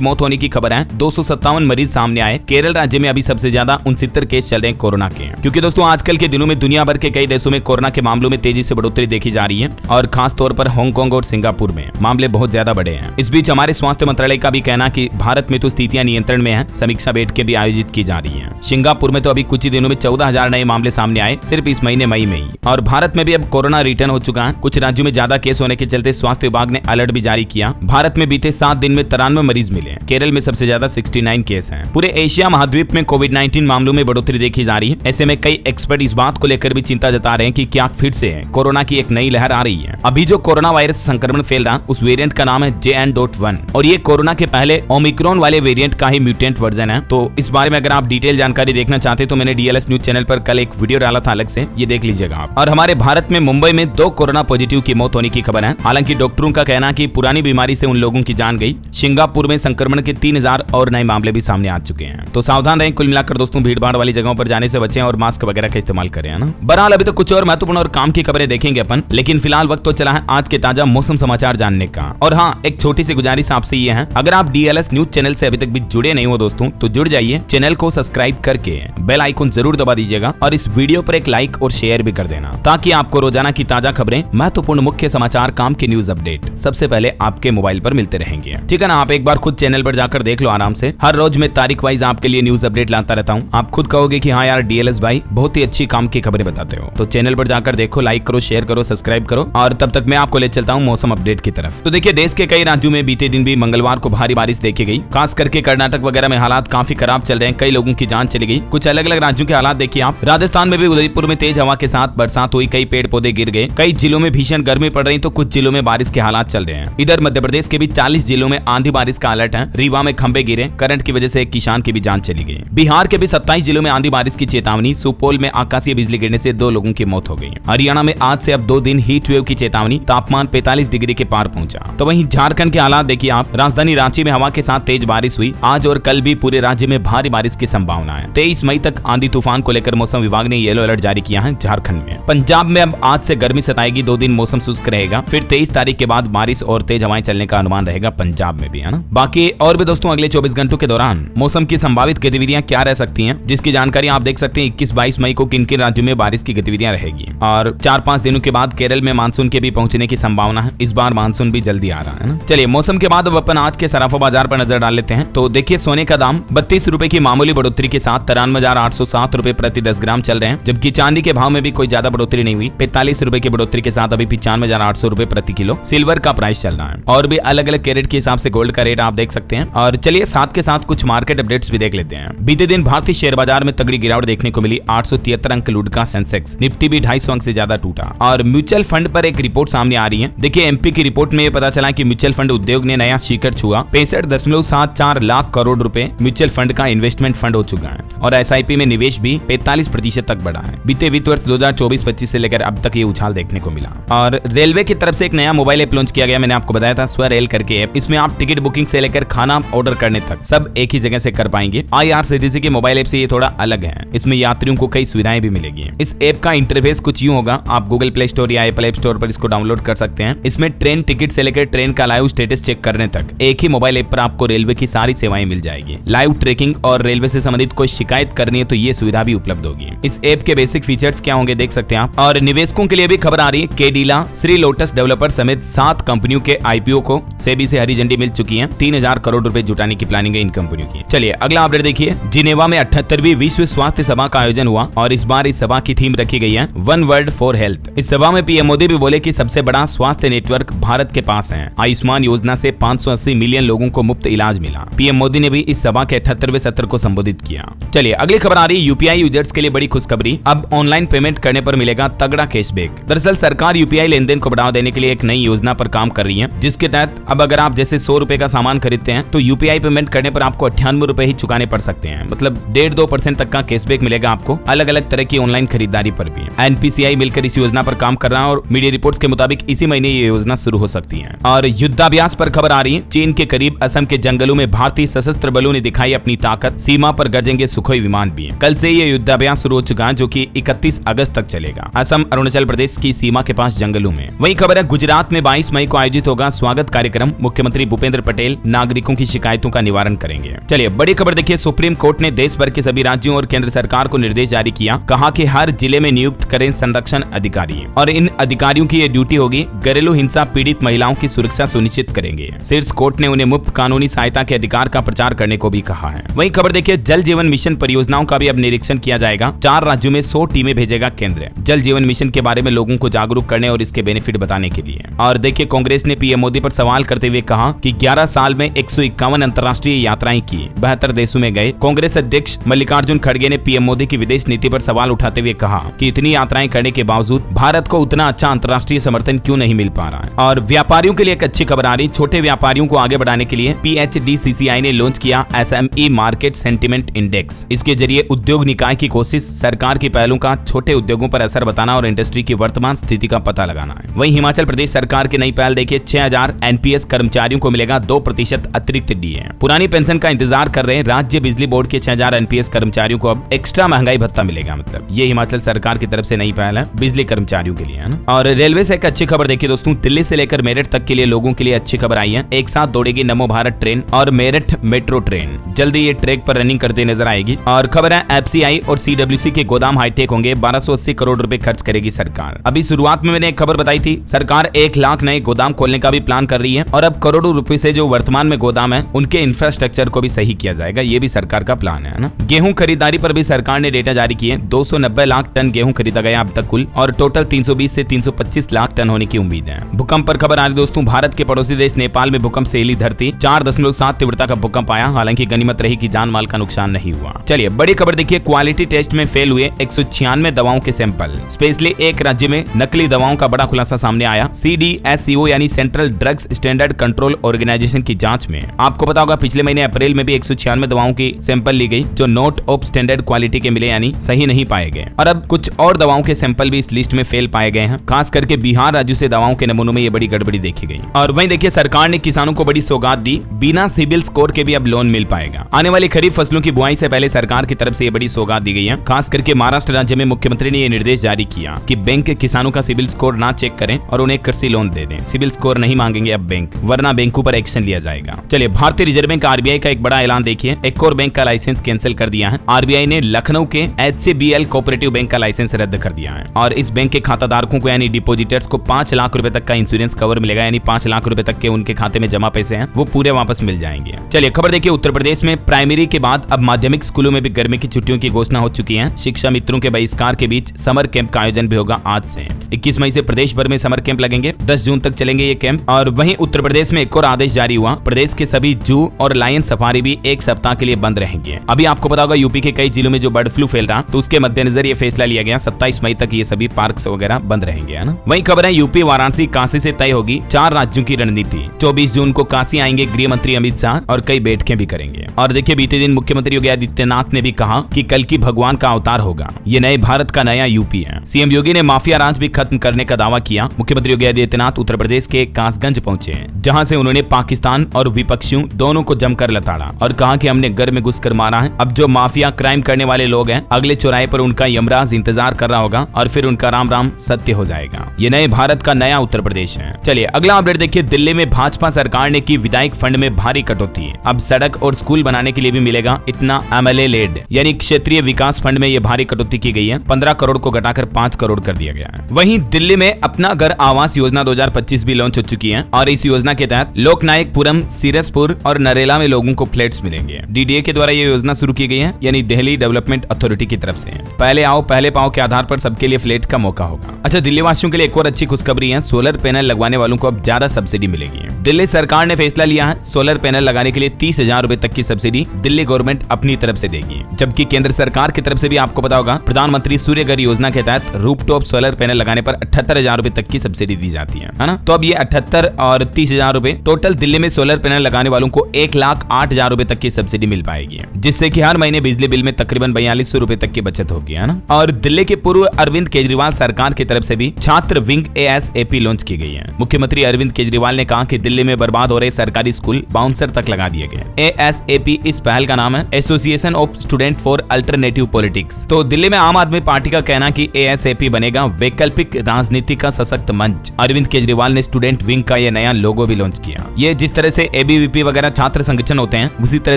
मौत होने की खबर है। 257 मरीज सामने आए। केरल राज्य में अभी सबसे ज्यादा 69 केस चल रहे हैं कोरोना के। क्योंकि दोस्तों आजकल के दिनों में दुनिया भर के कई देशों में कोरोना के मामलों में तेजी से बढ़ोतरी देखी जा रही है और खास तौर पर हांगकांग और सिंगापुर में मामले बहुत ज्यादा बढ़े हैं। इस बीच हमारे स्वास्थ्य मंत्रालय का भी कहना कि भारत में तो स्थितियां नियंत्रण में है। समीक्षा बैठकें भी आयोजित की जा रही है। सिंगापुर में तो अभी कुछ ही दिनों में 14,000 नए मामले सामने आए सिर्फ इस महीने मई में ही। और भारत में भी अब कोरोना रिटर्न हो चुका है। कुछ राज्यों में ज्यादा केस होने के चलते स्वास्थ्य विभाग ने अलर्ट भी जारी किया। भारत में बीते 7 दिन में 93 मरीज मिले। केरल में सबसे ज्यादा 69 केस हैं। पूरे एशिया महाद्वीप में कोविड-19 मामलों में बढ़ोतरी देखी जा रही है। ऐसे में कई एक्सपर्ट इस बात को लेकर भी चिंता जता रहे हैं कि क्या फिर से कोरोना की एक नई लहर आ रही है। अभी जो कोरोना वायरस संक्रमण फैल रहा उस वेरिएंट का नाम है JN.1 और ये कोरोना के पहले ओमिक्रॉन वाले वेरिएंट का ही म्यूटेंट वर्जन है। तो इस बारे में अगर आप डिटेल जानकारी देखना चाहते हैं तो मैंने DLS न्यूज चैनल पर कल एक वीडियो डाला था अलग से, ये देख लीजिएगा आप। और हमारे भारत में मुंबई में 2 कोरोना पॉजिटिव की मौत होने की खबर है। हालांकि डॉक्टरों का कहना है कि पुरानी बीमारी से उन लोगों की जान गई। सिंगापुर में संक्रमण के 3,000 और नए मामले भी सामने आ चुके हैं। तो सावधान रहें। कुल मिलाकर दोस्तों भीड़ भाड़ वाली जगहों पर जाने से बचें और मास्क वगैरह का इस्तेमाल करें, है ना। बहरहाल अभी तो कुछ और महत्वपूर्ण और काम की खबरें देखेंगे अपन, लेकिन फिलहाल वक्त तो चला है आज के ताजा मौसम समाचार जानने का। और हाँ, एक छोटी सी गुजारिश आपसे ये है, अगर आप DLS न्यूज चैनल से अभी तक भी जुड़े नहीं हो दोस्तों तो जुड़ जाइए। चैनल को सब्सक्राइब करके बेल आइकन जरूर दबा दीजिएगा और इस वीडियो पर एक लाइक और शेयर भी कर देना ताकि आपको रोजाना की ताजा खबरें, महत्वपूर्ण मुख्य समाचार, काम की न्यूज अपडेट सबसे पहले आपके मोबाइल पर मिलते रहेंगे। ठीक है ना। आप एक बार खुद चैनल पर जाकर देख लो आराम से। हर रोज मैं तारीख वाइज आपके लिए न्यूज अपडेट लाता रहता हूँ। आप खुद कहोगे कि हाँ यार DLS भाई बहुत ही अच्छी काम की खबरें बताते हो। तो चैनल पर जाकर देखो, लाइक करो, शेयर करो, सब्सक्राइब करो और तब तक मैं आपको ले चलता हूँ मौसम अपडेट की तरफ। तो देखिए देश के कई राज्यों में बीते दिन भी मंगलवार को भारी बारिश देखी गई। खास करके कर्नाटक वगैरह में हालात काफी खराब चल रहे हैं। कई लोगों की जान चली गई। कुछ अलग अलग राज्यों के हालात देखिए आप। राजस्थान में भी उदयपुर में तेज हवा के साथ बरसात हुई। कई पेड़ पौधे गिर गए। कई जिलों में भीषण गर्मी पड़ रही तो कुछ जिलों में बारिश के हालात चल रहे हैं। इधर मध्य प्रदेश के भी 40 जिलों में आंधी बारिश का अलर्ट है। रीवा में खंभे गिरे। करंट की वजह से एक किसान की भी जान चली गई। बिहार के भी 27 जिलों में आंधी बारिश की चेतावनी। सुपौल में आकाशीय बिजली गिरने से 2 लोगों की मौत हो गई। हरियाणा में आज से अब 2 दिन हीट वेव की चेतावनी। तापमान 45 डिग्री के पार पहुंचा। तो वहीं झारखंड के हालात देखिए आप। राजधानी रांची में हवा के साथ तेज बारिश हुई। आज और कल भी पूरे राज्य में भारी बारिश की संभावना है। 23 मई तक आंधी तूफान को लेकर मौसम विभाग ने येलो अलर्ट जारी किया है झारखंड में। पंजाब में अब आज से गर्मी सताएगी। 2 दिन मौसम शुष्क रहेगा। फिर 23 तारीख के बाद बारिश और तेज हवाएं चलने का अनुमान रहेगा पंजाब में भी, है ना। बाकी और भी दोस्तों अगले 24 घंटों के दौरान मौसम की संभावित गतिविधियां क्या रह सकती हैं, जिसकी जानकारी आप देख सकते हैं। 21-22 मई को किन किन राज्यों में बारिश की गतिविधियां रहेगी और 4-5 दिनों के बाद केरल में मानसून के भी पहुंचने की संभावना है। इस बार मानसून भी जल्दी आ रहा है ना। चलिए मौसम के बाद अब अपन आज के सराफा बाजार पर नजर डाल लेते हैं। तो देखिए सोने का दाम 32 रुपए की मामूली बढ़ोतरी के साथ 93,807 रुपए प्रति 10 ग्राम चल रहे हैं। जबकि चांदी के भाव में भी कोई ज्यादा बढ़ोतरी नहीं हुई। 45 रुपए की बढ़ोतरी के साथ अभी 95,800 रुपए प्रति किलो सिल्वर का प्राइस चल रहा है। और भी अलग अलग कैरेट के हिसाब से गोल्ड का रेट आप देख सकते हैं। और चलिए साथ के साथ कुछ मार्केट अपडेट्स भी देख लेते हैं। बीते दिन भारतीय शेयर बाजार में तगड़ी गिरावट देखने को मिली। 873 अंक लूट का सेंसेक्स। निफ्टी भी 250 अंक से ज्यादा टूटा। और म्यूचुअल फंड पर एक रिपोर्ट सामने आ रही है। देखिए MP की रिपोर्ट में पता चला कि म्यूचुअल फंड उद्योग ने नया शिखर छुआ। 65.74 लाख करोड़ रुपए म्यूचुअल फंड का इन्वेस्टमेंट फंड हो चुका है। और SIP में निवेश भी 45% तक बढ़ा है। बीते वित्त वर्ष 2024-25 से लेकर अब तक ये उछाल देखने को मिला। और रेलवे की तरफ से एक नया मोबाइल ऐप लॉन्च किया गया। मैंने आपको बताया था स्वरेल करके ऐप। इसमें आप टिकट बुकिंग से लेकर खाना ऑर्डर करने तक सब एक ही जगह से कर पाएंगे। IRCTC के मोबाइल ऐप से ये थोड़ा अलग है। इसमें यात्रियों को कई सुविधाएं भी मिलेगी। इस ऐप का इंटरफेस कुछ यूं होगा। आप गूगल प्ले स्टोर या एप्पल ऐप स्टोर पर इसको डाउनलोड कर सकते हैं। इसमें ट्रेन टिकट से लेकर ट्रेन का लाइव स्टेटस चेक करने तक एक ही मोबाइल ऐप पर आपको रेलवे की सारी सेवाएं मिल जाएगी। लाइव ट्रैकिंग और रेलवे से संबंधित कोई शिकायत करनी है तो ये सुविधा भी उपलब्ध होगी। इस ऐप के बेसिक फीचर्स क्या होंगे देख सकते हैं आप। और निवेशकों के लिए भी खबर आ रही है। केडिला, श्री लोटस डेवलपर समेत 7 कंपनियों के IPO को सेबी से हरी झंडी मिल चुकी है। 3,000 करोड़ रुपए जुटाने की प्लानिंग है इन कंपनियों की। चलिए अगला अपडेट देखिए। जिनेवा में 78वीं विश्व स्वास्थ्य सभा का आयोजन हुआ और इस बार इस सभा की थीम रखी गई है वन वर्ल्ड फॉर हेल्थ। इस सभा में PM मोदी भी बोले कि सबसे बड़ा स्वास्थ्य नेटवर्क भारत के पास है। आयुष्मान योजना से 580 मिलियन लोगों को मुफ्त इलाज मिला। PM मोदी ने भी इस सभा के 78वें सत्र को संबोधित किया। चलिए अगली खबर आ रही है। UPI यूजर्स के लिए बड़ी खुशखबरी। अब ऑनलाइन पेमेंट करने पर मिलेगा तगड़ा कैशबैक। दरअसल सरकार UPI लेनदेन को बढ़ावा देने के लिए एक नई योजना पर काम कर रही है, जिसके तहत अब अगर आप जैसे 100 रुपए का सामान खरीदते हैं तो UPI पेमेंट करने पर आपको 98 रुपए ही चुकाने पड़ सकते हैं। मतलब 1.5-2% तक का कैशबैक मिलेगा आपको अलग अलग तरह की ऑनलाइन खरीदारी पर भी। NPCI मिलकर इस योजना पर काम कर रहा है और मीडिया रिपोर्ट्स के मुताबिक इसी महीने ये योजना शुरू हो सकती है। और युद्धाभ्यास पर खबर आ रही है। चीन के करीब असम के जंगलों में भारतीय सशस्त्र बलों ने दिखाई अपनी ताकत। सीमा पर गरजेंगे सुखोई विमान भी। कल से ये युद्धाभ्यास शुरू हो चुका है, जो कि 31 अगस्त तक चलेगा। असम अरुणाचल प्रदेश की सीमा के पास जंगलों में। वही खबर है गुजरात में 22 मई को आयोजित होगा स्वागत कार्यक्रम मुख्यमंत्री भूपेंद्र पटेल नागरिकों की शिकायतों का निवारण करेंगे। चलिए बड़ी खबर देखिए, सुप्रीम कोर्ट ने देश भर के सभी राज्यों और केंद्र सरकार को निर्देश जारी किया। कहा कि हर जिले में नियुक्त करें संरक्षण अधिकारी और इन अधिकारियों की ये ड्यूटी होगी घरेलू हिंसा पीड़ित महिलाओं की सुरक्षा सुनिश्चित करेंगे। शीर्ष कोर्ट ने उन्हें मुफ्त कानूनी सहायता के अधिकार का प्रचार करने को भी कहा है। वहीं खबर देखिए, जल जीवन मिशन परियोजनाओं का भी अब निरीक्षण किया जाएगा। 4 राज्यों में 100 टीमें भेजेगा केंद्र, जल जीवन मिशन के बारे में लोगों को जागरूक करने और इसके बेनिफिट बताने के लिए। और देखिए, कांग्रेस ने पीएम मोदी पर सवाल करते हुए कहा कि 11 साल में 151 अंतर्राष्ट्रीय यात्राएं की, 72 देशों में गए। कांग्रेस अध्यक्ष मल्लिकार्जुन खड़गे ने पीएम मोदी की विदेश नीति पर सवाल उठाते हुए कहा कि इतनी यात्राएं करने के बावजूद भारत को उतना अच्छा अंतर्राष्ट्रीय समर्थन क्यों नहीं मिल पा रहा है। और व्यापारियों के लिए एक अच्छी खबर आ रही, छोटे व्यापारियों को आगे बढ़ाने के लिए PHDCCI ने लॉन्च किया SME मार्केट सेंटिमेंट इंडेक्स। इसके जरिए उद्योग निकाय की कोशिश सरकार की पहलों का छोटे उद्योगों पर असर बताना और इंडस्ट्री की वर्तमान स्थिति का पता लगाना है। वहीं हिमाचल प्रदेश सरकार की नई पहल देखिए, 6000 NPS कर्मचारियों को मिलेगा 2% अतिरिक्त DA। पुरानी पेंशन का इंतजार कर रहे राज्य बिजली बोर्ड के 6000 NPS कर्मचारियों को अब एक्स्ट्रा महंगाई भत्ता मिलेगा। मतलब ये हिमाचल सरकार की तरफ से नई पहल है बिजली कर्मचारियों के लिए, है ना। और रेलवे से एक अच्छी खबर देखिए दोस्तों, दिल्ली से लेकर मेरठ तक के लिए लोगों के लिए अच्छी खबर आई है। एक साथ दौड़ेगी नमो भारत ट्रेन और मेरठ मेट्रो ट्रेन, जल्दी ये ट्रैक पर रनिंग करते नजर आएगी। और खबर है, FCI और CWC के गोदाम हाईटेक होंगे, 1280 करोड़ रुपए खर्च करेगी सरकार। अभी शुरुआत में मैंने एक खबर बताई थी, सरकार 1 लाख नए गोदाम खोलने का भी प्लान कर रही है और अब करोड़ों रुपए से जो वर्तमान में गोदाम है उनके इंफ्रास्ट्रक्चर को भी सही किया जाएगा। ये भी सरकार का प्लान है ना। गेहूं खरीदारी पर भी सरकार ने डेटा जारी किए, 290 लाख टन गेहूं खरीदा गया अब तक कुल, और टोटल 320 से 325 लाख टन होने की उम्मीद है। भूकंप पर खबर आ रही दोस्तों, भारत के पड़ोसी देश नेपाल में भूकंप से हिली धरती, 4.7 तीव्रता का भूकंप आया। हालांकि गनीमत रही कि जान माल का नुकसान नहीं हुआ। चलिए बड़ी खबर देखिए, क्वालिटी टेस्ट में फेल हुए 196 दवाओं के सैंपल। स्पेशली एक राज्य में नकली दवाओं का बड़ा खुलासा सामने आया। CDSCO यानी central drugs standard control organisation की जांच में आपको पता होगा पिछले महीने अप्रैल में भी 196 दवाओं की सैंपल ली गई जो नॉट ऑफ स्टैंडर्ड क्वालिटी के मिले, यानी सही नहीं पाए गए। और अब कुछ और दवाओं के सैंपल भी इस लिस्ट में फेल पाए गए हैं। खास करके बिहार राज्य से दवाओं के नमूनों में ये बड़ी गड़बड़ी देखी गई। और वहीं देखिए, सरकार ने किसानों को बड़ी सौगात दी, बिना सिबिल स्कोर के भी अब लोन मिल पाएगा। आने वाली खरीफ फसलों की बुआई से पहले सरकार की तरफ से ये बड़ी सौगात दी गई है। खास करके महाराष्ट्र राज्य में मुख्यमंत्री ने ये निर्देश जारी किया कि बैंक किसानों का सिबिल स्कोर ना चेक करें और उन्हें कृषि लोन दे दें। सिबिल स्कोर नहीं मांगेंगे अब बैंक, वरना बैंकों पर एक्शन लिया जाएगा। चलिए, भारतीय रिजर्व बैंक RBI का एक बड़ा ऐलान देखिए, एक और बैंक का लाइसेंस कैंसिल कर दिया है। RBI ने लखनऊ के HCBL कोऑपरेटिव बैंक का लाइसेंस रद्द कर दिया है और इस बैंक के खाताधारकों को यानी डिपोजिटर्स को 5 लाख रुपए तक का इंश्योरेंस कवर मिलेगा, यानी 5 लाख रुपए तक के उनके खाते में जमा पैसे हैं वो पूरे वापस मिल जाएंगे। चलिए खबर देखिए, उत्तर प्रदेश में प्राइमरी के बाद अब माध्यमिक स्कूलों में भी गर्मी की छुट्टियों की घोषणा हो चुकी है। शिक्षा मित्रों के बहिष्कार के बीच समर कैंप का आयोजन भी होगा आज से। 21 मई से प्रदेश भर में समर कैंप लगेंगे, 10 जून तक चलेंगे ये कैंप। और वहीं उत्तर प्रदेश में एक और आदेश जारी हुआ, प्रदेश के सभी जू और लायन सफारी भी 1 सप्ताह के लिए बंद रहेंगे। अभी आपको पता होगा यूपी के कई जिलों में जो बर्ड फ्लू फैल रहा, तो उसके मद्देनजर ये फैसला लिया गया, 27 मई तक ये सभी पार्क वगैरह बंद रहेंगे, है ना। वहीं खबर है, यूपी वाराणसी काशी से तय होगी 4 राज्यों की रणनीति। 24 जून को काशी आएंगे गृह मंत्री अमित शाह और कई बैठकें भी करेंगे। और देखिए, बीते दिन मुख्यमंत्री योगी आदित्यनाथ ने भी कहा कि कल की भगवान का अवतार होगा, ये नए भारत का नया यूपी है। सीएम योगी ने माफिया राज भी खत्म करने का दावा किया। मुख्यमंत्री योगी आदित्यनाथ उत्तर प्रदेश के कासगंज पहुंचे, जहां से उन्होंने पाकिस्तान और विपक्षियों दोनों को जमकर लताड़ा और कहा कि हमने घर में घुसकर मारा है। अब जो माफिया क्राइम करने वाले लोग हैं, अगले चौराहे पर उनका यमराज इंतजार कर रहा होगा और फिर उनका राम राम सत्य हो जाएगा। ये नए भारत का नया उत्तर प्रदेश है। चलिए अगला अपडेट देखिए, दिल्ली में भाजपा सरकार ने की विधायक फंड में भारी कटौती। अब सड़क और स्कूल बनाने के लिए भी मिलेगा इतना MLA लेड, यानी क्षेत्रीय विकास फंड में ये भारी कटौती की गई है। 15 करोड़ को घटाकर 5 करोड़ कर दिया गया है। वहीं दिल्ली में अपना घर आवास योजना 2025 भी लॉन्च हो चुकी है और इस योजना के तहत लोकनायकपुरम, सीरसपुर और नरेला में लोगों को फ्लैट्स मिलेंगे। DDA के द्वारा ये योजना शुरू की गई है, यानी दिल्ली डेवलपमेंट अथॉरिटी की तरफ से। पहले आओ पहले पाओ के आधार पर सबके लिए फ्लैट का मौका होगा। अच्छा, दिल्ली वासियों के लिए एक और अच्छी खुशखबरी है, सोलर पैनल लगवाने वालों को अब ज्यादा सब्सिडी मिलेगी। दिल्ली सरकार ने फैसला लिया है, सोलर पैनल लगाने के लिए 30,000 रुपए तक की सब्सिडी दिल्ली गवर्नमेंट अपनी तरफ से देगी। जबकि केंद्र सरकार की तरफ से भी आपको पता होगा, प्रधानमंत्री सूर्य घर योजना के तहत रूफटॉप सोलर पैनल लगाने पर 78,000 रुपए तक की सब्सिडी दी जाती है ना। तो अब ये 78 और 30,000 रुपए टोटल दिल्ली में सोलर पैनल लगाने वालों को 1,08,000 रुपए तक की सब्सिडी मिल पाएगी, जिससे कि हर महीने बिजली बिल में तकरीबन 4200 रुपए तक की बचत होगी, है ना। और दिल्ली के पूर्व अरविंद केजरीवाल सरकार की तरफ से भी छात्र विंग ASAP लॉन्च की गई है। मुख्यमंत्री अरविंद केजरीवाल ने कहा कि दिल्ली में बर्बाद हो रहे सरकारी स्कूल बाउंसर तक लगा दिए गए। ASAP इस पहल का नाम है, association of student for alternative politics. तो दिल्ली में आम आदमी पार्टी का कहना कि ASAP बनेगा वैकल्पिक राजनीति का सशक्त मंच। अरविंद केजरीवाल ने स्टूडेंट विंग का ये नया लोगो भी लॉन्च किया। ये जिस तरह से एबीवीपी वगैरह छात्र संगठन होते हैं, उसी तरह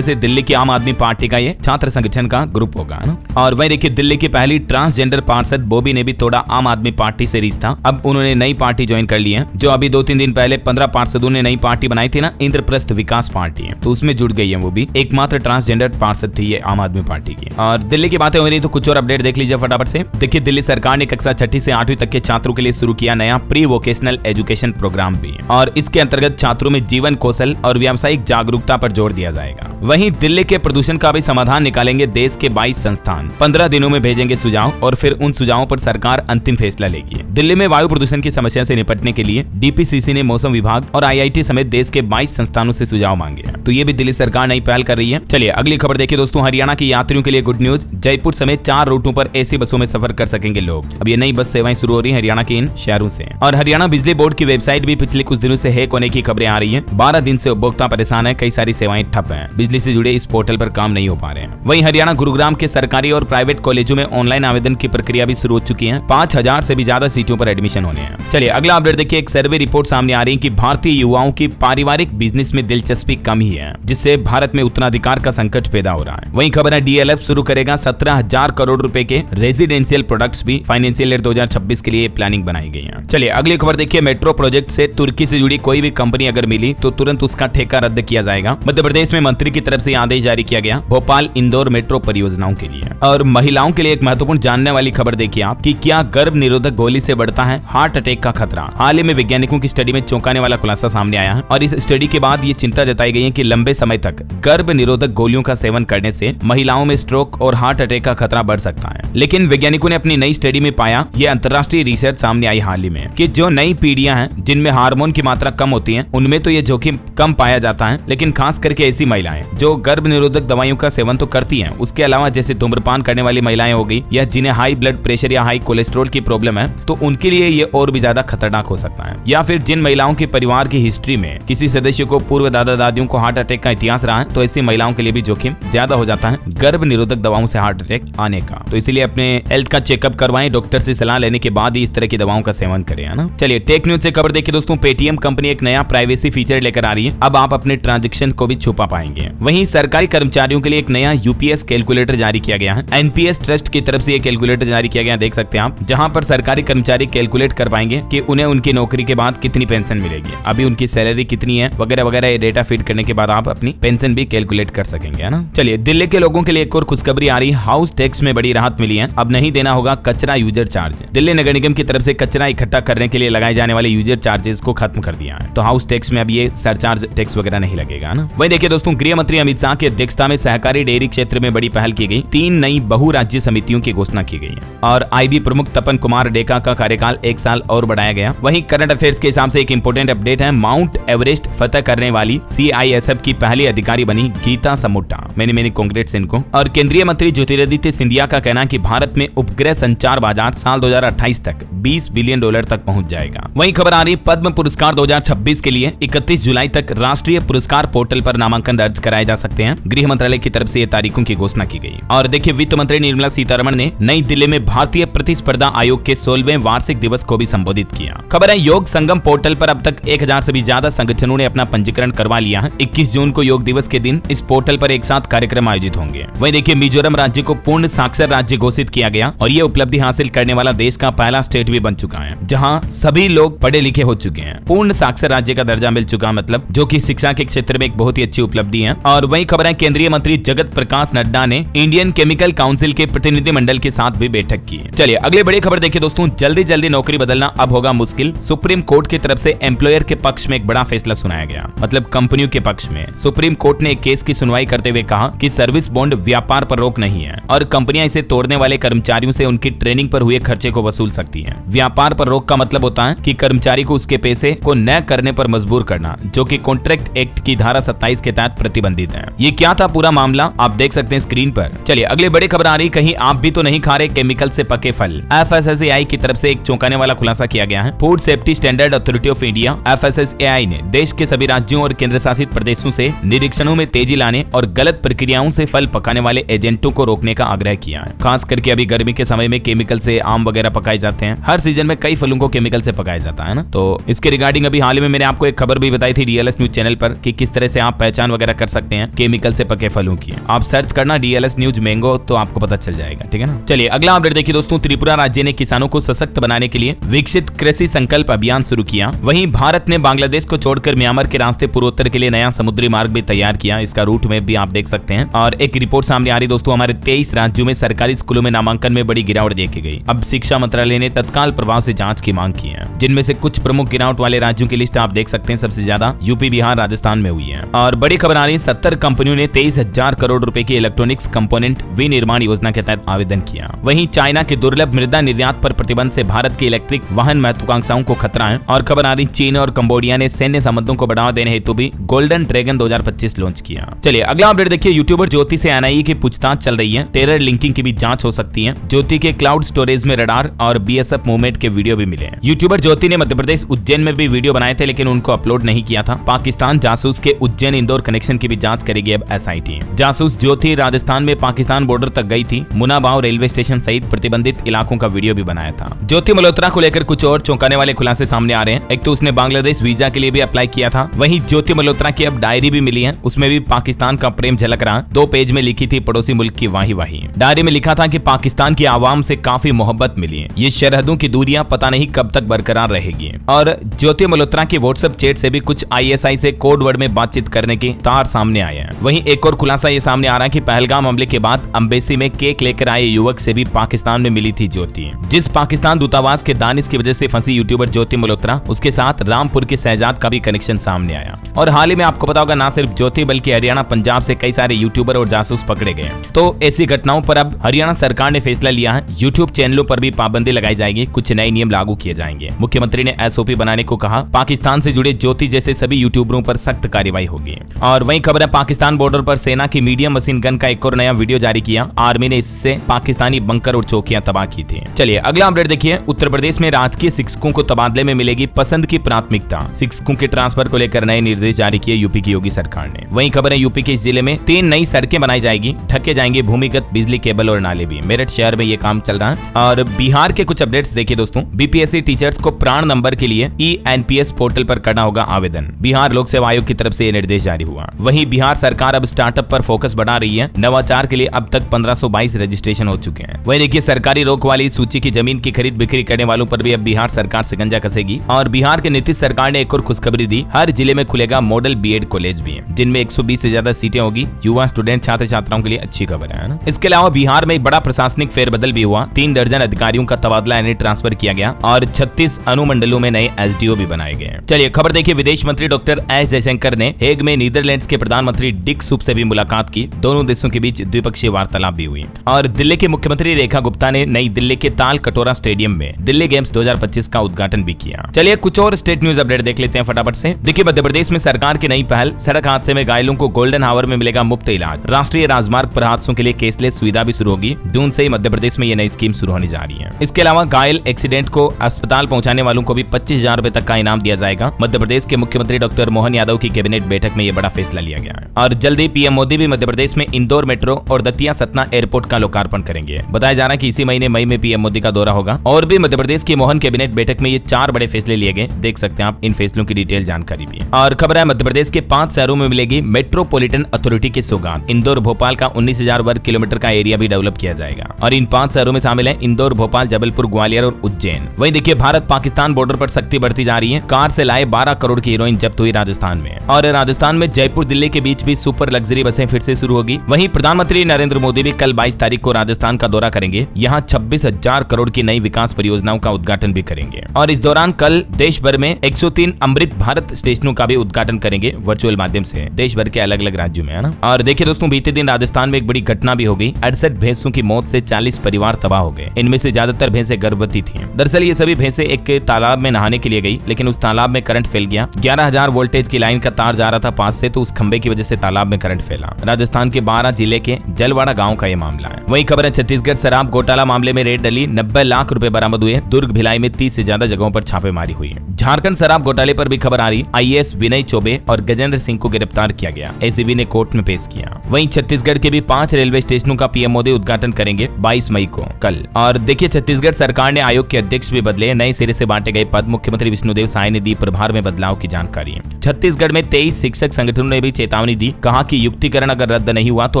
से दिल्ली की आम आदमी पार्टी का ये छात्र संगठन का ग्रुप होगा ना। और वही देखिए, दिल्ली की पहली ट्रांसजेंडर पार्षद बॉबी ने भी तोड़ा आम आदमी पार्टी से रिश्ता। अब उन्होंने नई पार्टी ज्वाइन कर ली है। जो अभी 2-3 दिन पहले 15 पार्षदों ने नई पार्टी बनाई थी ना, इंद्रप्रस्थ विकास पार्टी है, तो उसमें जुड़ गई है वो भी। एकमात्र ट्रांसजेंडर पार्षद थी ये आम आदमी पार्टी की। और दिल्ली की बातें हो रही तो कुछ और अपडेट देख लीजिए फटाफट से। देखिए, दिल्ली सरकार ने कक्षा 6 से 8वीं तक के छात्रों के लिए शुरू किया नया प्री वोकेशनल एजुकेशन प्रोग्राम भी, और इसके अंतर्गत छात्रों में जीवन कौशल और व्यावसायिक जागरूकता पर जोर दिया जाएगा। वहीं दिल्ली के प्रदूषण का भी समाधान निकालेंगे देश के 22 संस्थान। 15 दिनों में भेजेंगे सुझाव और फिर उन सुझावों पर सरकार अंतिम फैसला लेगी। दिल्ली में वायु प्रदूषण की समस्या से निपटने के लिए डीपीसीसी ने मौसम विभाग और आईआईटी समेत देश के 22 संस्थानों से सुझाव मांगे हैं। तो ये भी दिल्ली सरकार नई पहल कर रही है। चलिए अगली खबर देखिए दोस्तों। हरियाणा के यात्रियों के लिए गुड न्यूज। जयपुर समेत 4 रूटों पर एसी बसों में सफर कर सकेंगे लोग। अब ये नई बस सेवाएं शुरू हो रही है हरियाणा के इन शहरों से। और हरियाणा बिजली बोर्ड की वेबसाइट भी पिछले कुछ दिनों से हैक होने की खबरें आ रही है। 12 दिन से उपभोक्ता परेशान है, कई सारी सेवाएं ठप हैं। बिजली से जुड़े इस पोर्टल पर काम नहीं हो पा रहे हैं। वहीं हरियाणा गुरुग्राम के सरकारी और प्राइवेट कॉलेजों में ऑनलाइन आवेदन की प्रक्रिया भी शुरू हो चुकी है। 5000 से भी ज्यादा सीटों पर एडमिशन होने हैं। चलिए अगला अपडेट देखिए। एक सर्वे रिपोर्ट सामने आ रही है कि भारतीय युवाओं की पारिवारिक बिजनेस में दिलचस्पी कम ही है, जिससे भारत में उत्तराधिकार का संकट पैदा हो रहा है। वहीं खबर है डीएलएफ शुरू करेगा 17,000 करोड़ रुपए के रेजिडेंशियल प्रोडक्ट्स भी। फाइनेंशियल ईयर 2026 के लिए प्लानिंग बनाई गई है। चलिए अगली खबर देखिए। मेट्रो प्रोजेक्ट से तुर्की से जुड़ी कोई भी कंपनी अगर मिली तो तुरंत उसका ठेका रद्द किया जाएगा। मध्य प्रदेश में मंत्री की तरफ से आदेश जारी किया गया भोपाल इंदौर मेट्रो परियोजनाओं के लिए। और महिलाओं के लिए एक महत्वपूर्ण जानने वाली खबर देखिए आप कि क्या गर्भ निरोधक गोली से बढ़ता है हार्ट अटैक का खतरा। हाल ही में वैज्ञानिकों की स्टडी में चौंकाने वाला खुलासा सामने आया है, और इस स्टडी के बाद ये चिंता जताई गई है कि लंबे समय तक गर्भ निरोधक गोलियों का सेवन करने से महिलाओं में स्ट्रोक और हार्ट अटैक का खतरा बढ़ सकता है। लेकिन वैज्ञानिकों ने अपनी नई स्टडी में पाया, ये अंतर्राष्ट्रीय रिसर्च सामने आई हाल ही में, कि जो नई पीढ़ियां हैं जिनमें हार्मोन की मात्रा कम होती है, उनमें तो ये जोखिम कम पाया जाता है। लेकिन खास करके ऐसी महिलाएं जो गर्भ निरोधक दवाइयों का सेवन तो करती हैं, उसके अलावा जैसे धूम्रपान करने वाली महिलाएं हो गई, या जिन्हें हाई ब्लड प्रेशर या हाई कोलेस्ट्रॉल की प्रॉब्लम है, तो उनके लिए ये और भी ज्यादा खतरनाक हो सकता है। या फिर जिन महिलाओं के परिवार की हिस्ट्री में किसी सदस्य को पूर्व दादा दादियों को हार्ट अटैक का इतिहास रहा है, तो ऐसी महिलाओं के लिए भी जोखिम ज्यादा हो जाता है गर्भ निरोधक दवाओं से हार्ट अटैक आने का। तो इसीलिए अपने हेल्थ का चेकअप करवाएं, डॉक्टर से सलाह लेने के बाद ही इस तरह की दवाओं का सेवन करें, है ना। चलिए टेक न्यूज से खबर देखिए दोस्तों। पेटीएम कंपनी एक नया प्राइवेसी फीचर लेकर आ रही है। अब आप अपने ट्रांजैक्शन को भी छुपा पाएंगे। वहीं सरकारी कर्मचारियों के लिए एक नया यूपीएस कैलकुलेटर जारी किया गया है। एनपीएस ट्रस्ट की तरफ से ये कैलकुलेटर जारी किया गया, देख सकते हैं आप, जहां पर सरकारी कर्मचारी कैलकुलेट कर पाएंगे कि उन्हें उनकी नौकरी के बाद कितनी पेंशन मिलेगी, अभी उनकी सैलरी कितनी है वगैरह वगैरह। ये डेटा फीड करने के बाद आप अपनी पेंशन भी कैलकुलेट कर सकेंगे, है ना। चलिए दिल्ली के लोगों के लिए एक और खुशखबरी आ रही है। हाउस टैक्स में बड़ी राहत मिली है। अब नहीं देना होगा कचरा यूजर चार्ज। दिल्ली नगर निगम की तरफ से कचरा इकट्ठा करने के लिए लगाए जाने वाले यूजर चार्जेस को खत्म कर दिया है। तो हाउस टैक्स में अब ये सरचार्ज टैक्स वगैरह नहीं लगेगा ना। वही देखिए दोस्तों, गृह मंत्री अमित शाह की अध्यक्षता में सहकारी डेयरी क्षेत्र में बड़ी पहल की गई। 3 नई बहुराज्य समितियों की घोषणा की गई है। और आईबी प्रमुख तपन कुमार डेका का कार्यकाल 1 साल और बढ़ाया गया। वहीं करंट अफेयर्स के हिसाब से एक इंपोर्टेंट अपडेट है। माउंट एवरेस्ट फतह करने वाली सीआईएसएफ की पहली अधिकारी बनी गीता समोटा। मैंने कांग्रेट्स इनको। और केंद्रीय मंत्री ज्योतिरादित्य सिंधिया का कहना है कि भारत में उपग्रह संचार बाजार साल 2028 तक $20 बिलियन तक पहुंच जाएगा। वहीं खबर आ रही पद्म पुरस्कार 2026 के लिए 31 जुलाई तक राष्ट्रीय पुरस्कार पोर्टल पर नामांकन दर्ज कराए जा सकते हैं। गृह मंत्रालय की तरफ से ये तारीखों की घोषणा की गई। और देखिए, वित्त मंत्री निर्मला सीतारमण ने नई दिल्ली में भारतीय प्रतिस्पर्धा आयोग के 16वें वार्षिक दिवस को भी संबोधित किया। खबर है योग संगम पोर्टल पर अब तक 1000 से भी ज्यादा संगठनों ने अपना पंजीकरण करवा लिया है। 21 जून को योग दिवस के दिन इस पोर्टल पर एक साथ कार्यक्रम आयोजित होंगे। वहीं देखिए, मिजोरम राज्य को पूर्ण साक्षर राज्य घोषित किया गया, और ये उपलब्धि हासिल करने वाला देश का पहला स्टेट भी बन चुका है, जहां सभी लोग पढ़े लिखे हो चुके हैं। पूर्ण साक्षर राज्य का दर्जा मिल चुका, मतलब जो कि शिक्षा के क्षेत्र में एक बहुत ही अच्छी उपलब्धि है। और वही खबर है, केंद्रीय मंत्री जगत प्रकाश नड्डा ने इंडियन केमिकल काउंसिल के प्रतिनिधिमंडल के साथ भी बैठक की। चलिए अगले बड़ी खबर देखिए दोस्तों। जल्दी जल्दी नौकरी बदलना अब होगा मुश्किल। सुप्रीम कोर्ट की तरफ से एम्प्लॉयर के पक्ष में एक बड़ा फैसला सुनाया गया, मतलब कंपनियों के पक्ष में। सुप्रीम कोर्ट ने एक केस की सुनवाई करते हुए कहा कि सर्विस बॉन्ड व्यापार पर रोक नहीं है, और कंपनियां इसे तोड़ने वाले कर्मचारियों से उनकी ट्रेनिंग पर हुए खर्चे को वसूल सकती हैं। व्यापार पर रोक का मतलब होता है कि कर्मचारी को उसके पैसे को न करने पर मजबूर करना, जो कि कॉन्ट्रैक्ट एक्ट की धारा 27 के तहत प्रतिबंधित है। ये क्या था पूरा मामला, आप देख सकते हैं स्क्रीन पर। चलिए अगले बड़े खबर आ रही, कहीं आप भी तो नहीं खा रहे केमिकल से पके फल। FSSAI की तरफ से एक चौंकाने वाला खुलासा किया गया है। Food safety standard authority of India FSSAI ने देश के सभी राज्यों और केंद्र शासित प्रदेशों से निरीक्षणों में तेजी लाने और गलत प्रक्रियाओं से फल पकाने वाले एजेंटों को रोकने का आग्रह किया है। खास करके अभी गर्मी के समय में केमिकल से आम वगैरह पकाए जाते हैं। हर सीजन में कई फलों को केमिकल से पकाया जाता है ना। तो इसके रिगार्डिंग अभी हाल ही में मैंने आपको एक खबर भी बताई थी DLS न्यूज चैनल पर कि किस तरह से आप पहचान वगैरह कर सकते हैं केमिकल से पके फलों की। आप सर्च करना DLS न्यूज मैंगो तो आपको पता चल जाएगा, ठीक है ना। चलिए अगला अपडेट देखिए दोस्तों। त्रिपुरा राज्य ने किसानों को सशक्त बनाने के लिए विकसित कृषि संकल्प अभियान शुरू किया। वहीं भारत ने बांग्लादेश को छोड़कर म्यांमार के रास्ते पूर्वोत्तर के लिए नया समुद्री मार्ग भी तैयार किया। इसका रूट मैप भी आप देख सकते हैं। और एक रिपोर्ट सामने आ रही दोस्तों, हमारे 23 राज्यों में सरकारी स्कूलों में नामांकन में बड़ी गिरावट देखी गई। अब शिक्षा मंत्रालय ने तत्काल प्रभाव से जांच की मांग की है, जिनमें से कुछ प्रमुख गिरावट वाले राज्यों की लिस्ट आप देख सकते हैं। सबसे ज्यादा यूपी, बिहार, राजस्थान में हुई है। और बड़ी खबर आ रही है, 70 कंपनियों ने 23,000 करोड़ रुपए की इलेक्ट्रॉनिक्स कंपोनेंट विनिर्माण योजना के तहत आवेदन किया। वहीं चाइना के दुर्लभ मृदा निर्यात पर प्रतिबंध से भारत की इलेक्ट्रिक वाहन महत्वाकांक्षाओं को खतरा है। और खबर आ रही, चीन और कंबोडिया ने सैन्य संबंधों को बढ़ावा देने हेतु भी गोल्डन ड्रैगन 2025 लॉन्च किया। चलिए अगला अपडेट देखिए। यूट्यूबर ज्योति से NIA की पूछताछ चल रही है। टेरर लिंकिंग की भी जांच हो सकती है। ज्योति के क्लाउड स्टोरेज में रडार और BSF मूवमेंट के वीडियो भी मिले हैं। यूट्यूबर ज्योति ने मध्य प्रदेश उज्जैन में भी वीडियो बनाए थे, लेकिन उनको अपलोड नहीं किया था। पाकिस्तान जासूस के उज्जैन इंदौर कनेक्शन की भी जांच करेगी अब SIT। जासूस ज्योति राजस्थान में पाकिस्तान बॉर्डर तक गई थी। मुनाबाव रेलवे स्टेशन सहित प्रतिबंधित इलाकों का वीडियो भी बनाया था। ज्योति मल्होत्रा को लेकर कुछ और चौंकाने वाले खुलासे सामने आ रहे हैं। एक तो उसने बांग्लादेश वीजा के लिए भी अप्लाई किया था। वहीं ज्योति मल्होत्रा की अब डायरी भी मिली है, उसमें भी पाकिस्तान का प्रेम झलक रहा। 2 पेज में लिखी थी पड़ोसी मुल्क की वाही वाही। डायरी में लिखा था कि पाकिस्तान की आवाम से काफी मोहब्बत मिली है। ये सरहदों की दूरियां पता नहीं कब तक बरकरार रहेगी। और ज्योति मल्होत्रा की व्हाट्सएप चैट से भी कुछ ISI से कोड वर्ड में बातचीत करने के तार सामने आए हैं। वहीं एक और खुलासा ये सामने आ रहा है कि पहलगाम हमले के बाद अम्बेसी में केक लेकर आए युवक से भी पाकिस्तान में मिली थी ज्योति। जिस पाकिस्तान दूतावास के दानिश की वजह से फंसी यूट्यूबर ज्योति मल्होत्रा, उसके साथ रामपुर के शहजाद का भी कनेक्शन सामने आया। और हाल ही में आपको पता होगा, ना सिर्फ ज्योति बल्कि हरियाणा पंजाब से कई सारे यूट्यूबर और जासूस पकड़े गए। तो ऐसी घटनाओं पर अब हरियाणा सरकार ने फैसला लिया है, यूट्यूब चैनलों पर भी पाबंदी लगाई जाएगी। कुछ नए नियम लागू किए जाएंगे। मुख्यमंत्री ने SOP बनाने को कहा। पाकिस्तान से जुड़े ज्योति जैसे सभी यूट्यूबरों पर सख्त कार्रवाई होगी। और वहीं खबर है, पाकिस्तान बॉर्डर पर सेना की मीडियम मशीन गन का एक और नया वीडियो जारी किया। आर्मी ने इससे पाकिस्तानी बंकर और चौकियां तबाह की थी। चलिए अगला अपडेट देखिए। उत्तर प्रदेश में राजकीय शिक्षकों को तबादले में मिलेगी पसंद की प्राथमिकता। शिक्षकों के ट्रांसफर को लेकर नए निर्देश जारी किए यूपी की योगी सरकार ने। वहीं खबर है, यूपी के इस जिले में 3 नई सड़कें बनाई जाएगी। ढके जाएंगे भूमिगत बिजली केबल और नाले भी। मेरठ शहर में ये काम चल रहा है। और बिहार के कुछ अपडेट्स देखिए दोस्तों। BPSC टीचर्स को प्राण नंबर के लिए ENPS पोर्टल पर करना होगा आवेदन। बिहार लोक सेवा आयोग की तरफ से ये निर्देश जारी हुआ। वहीं बिहार सरकार अब स्टार्टअप पर फोकस बढ़ा रही है। नवाचार के लिए अब तक 1522 रजिस्ट्रेशन हो चुके हैं। वहीं देखिए, सरकारी रोक वाली सूची की जमीन की खरीद बिक्री करने वालों पर भी अब बिहार सरकार शिकंजा कसेगी। और बिहार के नीतीश सरकार ने एक और खुशखबरी दी। हर जिले में खुलेगा मॉडल B.Ed कॉलेज भी, जिनमें 120 से ज्यादा सीटें होगी। युवा स्टूडेंट छात्र छात्राओं के लिए अच्छी खबर है ना। इसके अलावा बिहार में एक बड़ा प्रशासनिक फेरबदल भी हुआ। 3 दर्जन अधिकारियों का तबादला यानी ट्रांसफर किया गया और 36 अनुमंडलों में नए SDO भी बनाए गए। चलिए खबर देखिए। विदेश मंत्री डॉक्टर S जयशंकर ने हेग में नीदरलैंड्स के प्रधानमंत्री डिक सूप से भी मुलाकात की। दोनों देशों के बीच द्विपक्षीय वार्तालाप भी हुई। और दिल्ली की मुख्यमंत्री रेखा गुप्ता ने नई दिल्ली के ताल कटोरा स्टेडियम में दिल्ली गेम्स 2025 का उद्घाटन भी किया। चलिए कुछ और स्टेट न्यूज अपडेट देख लेते हैं फटाफट से। देखिए, मध्य प्रदेश में सरकार की नई पहल, सड़क हादसे में घायलों को गोल्डन हावर में मिलेगा मुफ्त इलाज। राष्ट्रीय राजमार्ग पर हादसों के लिए केसलेस सुविधा भी शुरू होगी। जून से ही मध्य प्रदेश में ये नई स्कीम शुरू होने जा रही है। इसके अलावा घायल एक्सीडेंट को अस्पताल पहुंचाने वालों को भी 25,000 रुपए तक का इनाम दिया जाएगा। मध्य प्रदेश के मुख्यमंत्री डॉक्टर मोहन यादव की कैबिनेट बैठक में यह बड़ा फैसला लिया गया है। और जल्दी PM मोदी भी मध्य प्रदेश में इंदौर मेट्रो और दतिया सतना एयरपोर्ट का लोकार्पण करेंगे। बताया जा रहा है कि इसी महीने मई में PM मोदी का दौरा होगा। और भी मध्य प्रदेश की मोहन कैबिनेट बैठक में ये 4 बड़े फैसले लिए गए। देख सकते हैं आप इन फैसलों की डिटेल जानकारी भी। और खबर है, मध्य प्रदेश के 5 शहरों में मिलेगी मेट्रोपॉलिटन अथॉरिटी की सौगात। इंदौर भोपाल का 19,000 वर्ग किलोमीटर का एरिया भी डेवलप किया जाएगा। और इन 5 शहरों में शामिल है इंदौर, भोपाल, जबलपुर, ग्वालियर और उज्जैन। वहीं देखिए, भारत पाकिस्तान बॉर्डर पर सख्ती बढ़ती जा रही है। कार से लाए 12 करोड़ की हीरोइन जब्त हुई राजस्थान में। और राजस्थान में जयपुर दिल्ली के बीच भी सुपर लग्जरी बसें फिर से शुरू होगी। वहीं प्रधानमंत्री नरेंद्र मोदी भी कल 22 तारीख को राजस्थान का दौरा करेंगे। यहाँ 26,000 करोड़ की नई विकास परियोजनाओं का उद्घाटन भी करेंगे। और इस दौरान कल देश भर में 103 अमृत भारत स्टेशनों का भी उद्घाटन करेंगे वर्चुअल माध्यम से, देश भर के अलग अलग राज्यों में, है ना। और देखिए दोस्तों, बीते दिन राजस्थान में एक बड़ी घटना भी हो गई। 68 भैंसों की मौत से 40 परिवार तबाह हो गए। इनमें से ज्यादातर भैंसें गर्भवती थी। दरअसल ये सभी भैंसें एक तालाब में नहाने के लिए गई, लेकिन उस तालाब में करंट फैल गया। 11,000 वोल्टेज की लाइन का तार जा रहा था पास से, तो उस खंबे की वजह से तालाब में करंट फैला। राजस्थान के 12 जिले के जलवाड़ा गांव का ये मामला है। वहीं खबर है, छत्तीसगढ़ शराब घोटाला मामले मामले में रेड डली, 90 लाख रुपए बरामद हुए। दुर्ग भिलाई में 30 से ज्यादा जगहों पर छापेमारी हुई। झारखंड शराब घोटाले पर भी खबर आ रही, आईएएस विनय चौबे और गजेंद्र सिंह को गिरफ्तार किया गया, एसीबी ने कोर्ट में पेश किया। वहीं छत्तीसगढ़ के भी 5 रेलवे स्टेशनों का पीएम मोदी उद्घाटन करेंगे 22 मई को, कल। और देखिए छत्तीसगढ़ सरकार ने आयोग के अध्यक्ष भी बदले, नए सिरे से बांटे गए पद, मुख्यमंत्री विष्णुदेव साय ने दी प्रभार में बदलाव की जानकारी। छत्तीसगढ़ में 23 शिक्षक संगठनों ने भी चेतावनी दी, कहा कि युक्तिकरण अगर रद्द नहीं हुआ तो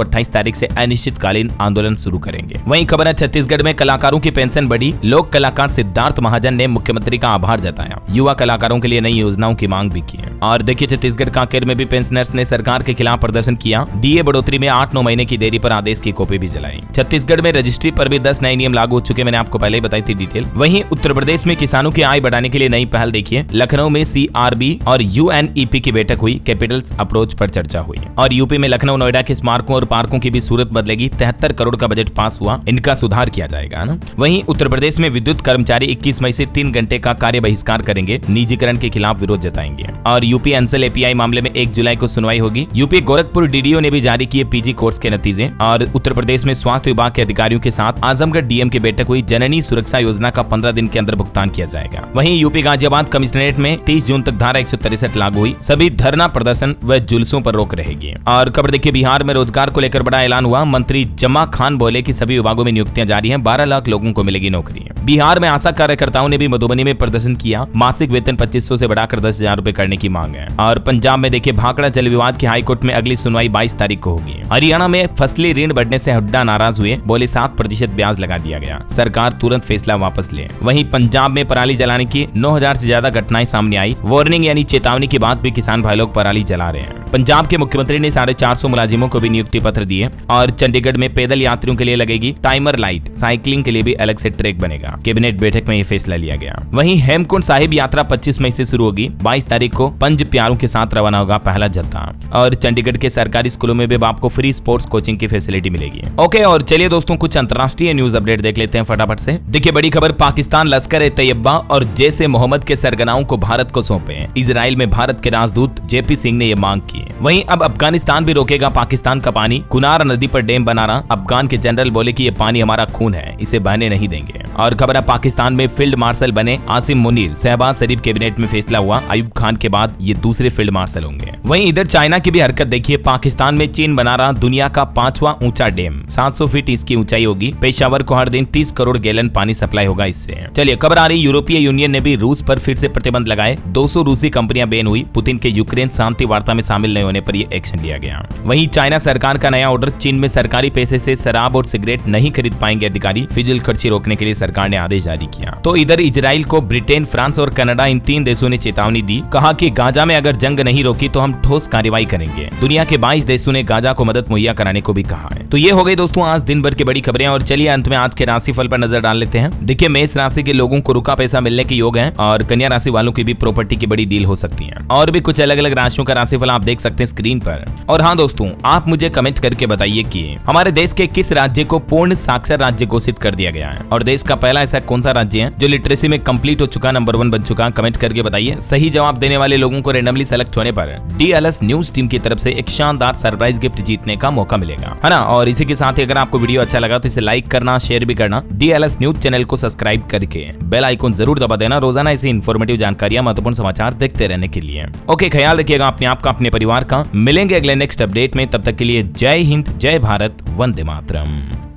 28 तारीख से अनिश्चितकालीन आंदोलन शुरू करेंगे। वहीं खबर है छत्तीसगढ़ में कलाकारों की पेंशन बढ़ी, लोक कलाकार सिद्धार्थ महाजन ने मुख्यमंत्री का आभार जताया, युवा कलाकारों के लिए नई योजनाओं की मांग भी की है। और देखिए छत्तीसगढ़ कांकेर में भी पेंशनर्स ने सरकार के खिलाफ प्रदर्शन किया, डीए बढ़ोतरी में 8-9 महीने की देरी पर आदेश की कॉपी भी जलाई। छत्तीसगढ़ में रजिस्ट्री पर भी 10 नए नियम लागू हो चुके, मैंने आपको पहले ही बताई थी डिटेल। वहीं उत्तर प्रदेश में किसानों की आय बढ़ाने के लिए नई पहल देखिए, लखनऊ में सीआरबी और यूएनईपी की बैठक हुई, कैपिटल्स अप्रोच पर चर्चा हुई। और यूपी में लखनऊ नोएडा के स्मारकों और पार्कों की भी सूरत बदलेगी, 73 करोड़ का बजट पास हुआ, इनका सुधार किया जाएगा ना। वहीं उत्तर प्रदेश में विद्युत कर्मचारी 21 मई से 3 घंटे का कार्य बहिष्कार करेंगे, निजीकरण के खिलाफ विरोध जताएंगे। और यूपी अंचल एपीआई मामले में 1 जुलाई को सुनवाई होगी। यूपी गोरखपुर डीडीओ ने भी जारी किए पीजी कोर्स के नतीजे। और उत्तर प्रदेश में स्वास्थ्य विभाग के अधिकारियों के साथ आजमगढ़ डीएम की बैठक हुई, जननी सुरक्षा योजना का 15 दिन के अंदर भुगतान किया जाएगा। वहीं यूपी गाजियाबाद कमिश्नरेट में 30 जून तक धारा 163 लागू हुई, सभी धरना प्रदर्शन व जुलूसों पर रोक रहेगी। और खबर देखिए बिहार में रोजगार को लेकर बड़ा ऐलान हुआ, मंत्री जमा खान बोले कि सभी विभागों में नियुक्तियां जारी हैं, 12 लाख लोगों को मिलेगी नौकरी। बिहार में आशा कार्यकर्ताओं ने भी मधुबनी में प्रदर्शन किया, मासिक वेतन 2500 से बढ़ाकर 10,000 रुपए करने की मांग है। और पंजाब में देखिए भाखड़ा जल विवाद की हाईकोर्ट में अगली सुनवाई 22 तारीख को होगी। हरियाणा में फसली ऋण बढ़ने से हुड्डा नाराज हुए, बोले 7% ब्याज लगा दिया गया, सरकार तुरंत फैसला वापस ले। वहीं पंजाब में पराली जलाने की 9000 से ज्यादा घटनाएं सामने आई, वार्निंग यानी चेतावनी के बाद भी किसान भाई लोग पराली जला रहे हैं। पंजाब के मुख्यमंत्री ने 450 मुलाजिमों को भी नियुक्ति पत्र दिए। और चंडीगढ़ में पैदल यात्रियों के लिए लगेगी टाइमर लाइट, साइकिलिंग के लिए भी अलग से ट्रैक बनेगा, कैबिनेट बैठक में यह फैसला लिया गया। वहीं हेमकुंड साहिब यात्रा 25 मई से शुरू होगी, 22 तारीख को पंज प्यारों के साथ रवाना होगा पहला जत्था। और चंडीगढ़ के सरकारी स्कूलों में भी आपको फ्री स्पोर्ट्स कोचिंग की फैसिलिटी मिलेगी। ओके, और चलिए दोस्तों कुछ अंतर्राष्ट्रीय न्यूज अपडेट देख लेते हैं फटाफट से। देखिए बड़ी खबर, पाकिस्तान लश्कर ए तैयबा और जैश ए मोहम्मद के सरगनाओं को भारत को सौंपे, इजराइल में भारत के राजदूत जेपी सिंह ने यह मांग की। वहीं अब अफगानिस्तान भी रोकेगा पाकिस्तान का पानी, कुनार नदी पर डैम बना रहा, अफगान के जनरल बोले कि ये पानी हमारा खून है, इसे बहने नहीं देंगे। और खबर है पाकिस्तान में फील्ड मार्शल बने आसिम मुनीर, शहबाज शरीफ कैबिनेट में फैसला हुआ, अयूब खान के बाद ये दूसरे फील्ड मार्शल होंगे। वहीं इधर चाइना की भी हरकत देखिए, पाकिस्तान में चीन बना रहा दुनिया का 5वां ऊंचा डैम, 700 फीट इसकी ऊंचाई होगी, पेशावर को हर दिन 30 करोड़ गैलन पानी सप्लाई होगा इससे। चलिए खबर आ रही, यूरोपीय यूनियन ने भी रूस पर फिर से प्रतिबंध लगाए, 200 रूसी कंपनियां बैन हुई, पुतिन के यूक्रेन शांति वार्ता में शामिल नहीं होने पर यह एक्शन लिया गया। वहीं चाइना सरकार का नया ऑर्डर, चीन में सरकारी पैसे से शराब और सिगरेट नहीं खरीद पाएंगे अधिकारी, फिजूल खर्ची रोकने के लिए सरकार ने आदेश जारी किया। तो इधर इजराइल को ब्रिटेन, फ्रांस और कनाडा इन 3 देशों ने चेतावनी दी, कहा कि गाजा में अगर जंग नहीं रोकी तो हम ठोस कार्रवाई करेंगे। दुनिया के 22 देशों ने गाजा को मदद मुहैया कराने को भी कहा है। तो ये हो गई दोस्तों आज दिन भर की बड़ी खबरें। और चलिए अंत में आज के राशिफल पर नजर डाल लेते हैं। देखिए मेष राशि के लोगों को रुका पैसा मिलने के योग है, और कन्या राशि वालों की भी प्रॉपर्टी की बड़ी डील हो सकती है। और भी कुछ अलग अलग राशियों का राशिफल आप देख सकते हैं स्क्रीन पर। और हाँ दोस्तों, आप मुझे कमेंट करके बताइए कि हमारे देश के किस राज्य को पूर्ण साक्षर राज्य घोषित कर दिया गया है, और देश का पहला ऐसा कौन सा राज्य है जो लिटरेसी में कंप्लीट हो चुका, नंबर 1 बन चुका, कमेंट करके बताइए। सही जवाब देने वाले लोगों को रैंडमली सेलेक्ट होने पर डीएलएस न्यूज टीम की तरफ से एक शानदार सरप्राइज गिफ्ट जीतने का मौका मिलेगा, है ना। और इसी के साथ ही अगर आपको वीडियो अच्छा लगा तो इसे लाइक करना, शेयर भी करना, डीएलएस न्यूज चैनल को सब्सक्राइब करके बेल आइकन जरूर दबा देना, रोजाना ऐसी इन्फॉर्मेटिव जानकारियां, महत्वपूर्ण समाचार देखते रहने के लिए। ओके, ख्याल रखिएगा अपने आप का, अपने परिवार का। मिलेंगे अगले नेक्स्ट अपडेट में, तब तक के लिए जय हिंद, जय भारत, वंदे मातरम।